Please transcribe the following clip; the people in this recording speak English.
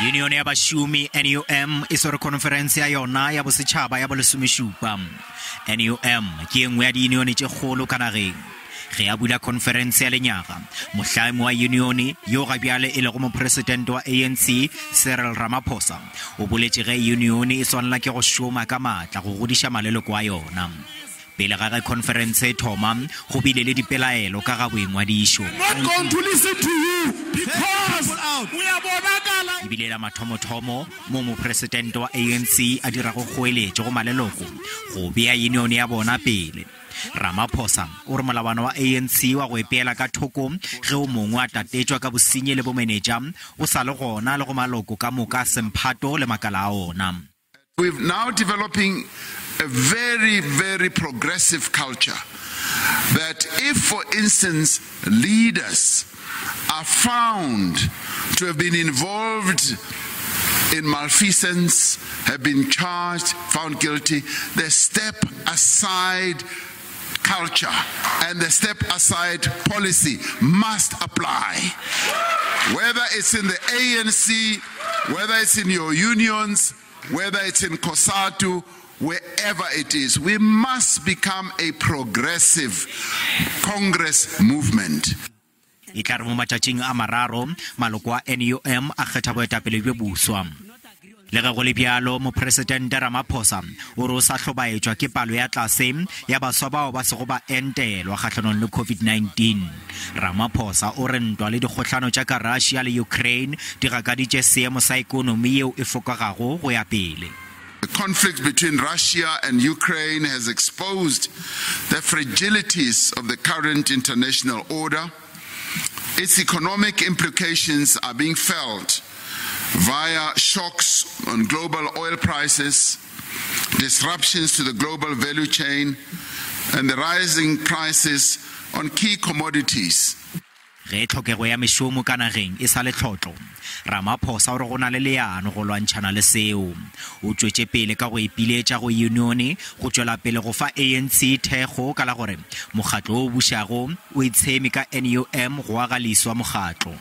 Union ya bashumi NUM e sore Khonferense ya yona ya bosetshaba ya Bosome Supa. NUM ke engwe ya di-union tse kgolo ka nageng. Ge a bula Khonferense ya lenyaga, mohlami wa union yo ga bjale e le go mopresidente wa ANC Cyril Ramaphosa o boletse ge union e swanela ke go šoma ka matla go godiša maleloko a yona. Pele ga Khonferense e thoma go bile le dipelaelo ka ga boengwadišo. Not going to listen to you because we are bonakala. Ebile la mathomo mo mopresidente wa ANC a dira go goeletša go maleloko go bea union ya bona pele. Ramaphosa o re molawana wa ANC wa go epeela ka thoko ge o mongwe a tatetšwa ka bosenyi le bomenetša o sa le gona le go maloko ka moka semphato le makala a ona. We're now developing a very, very progressive culture that if, for instance, leaders are found to have been involved in malfeasance, have been charged, found guilty, the step aside culture and the step aside policy must apply. Whether it's in the ANC, whether it's in your unions, whether it's in COSATU, wherever it is, we must become a progressive Congress movement. E tla re mo matšatšing a mararo maloko a NUM a kgetha boetapele bjo buswa. Le ge go le bjalo mopresidente Ramaphosa o re o sa hlobaetšwa ke palo ya tlase ya baswa bao ba sego ba entelwa kgatlhanong le COVID-19. Ramaphosa o re ntwa le dikgohlano tša ka Russia le Ukraine di gakaditše seemo sa ekonomi yeo e fokagago go ya pele. The conflict between Russia and Ukraine has exposed the fragilities of the current international order. Its economic implications are being felt via shocks on global oil prices, disruptions to the global value chain, and the rising prices on key commodities. Ge tlhokego ya mešomo ka nageng e sa le tlhotlo, Ramaphosa o re go na le leano go lwantšhana le seo. O tšwetše pele ka go ipiletša go union go tšwela pele go fa ANC thekgo ka la gore mokgatlo o bušago o itshemi ka NUM go agaliswa mokgatlo.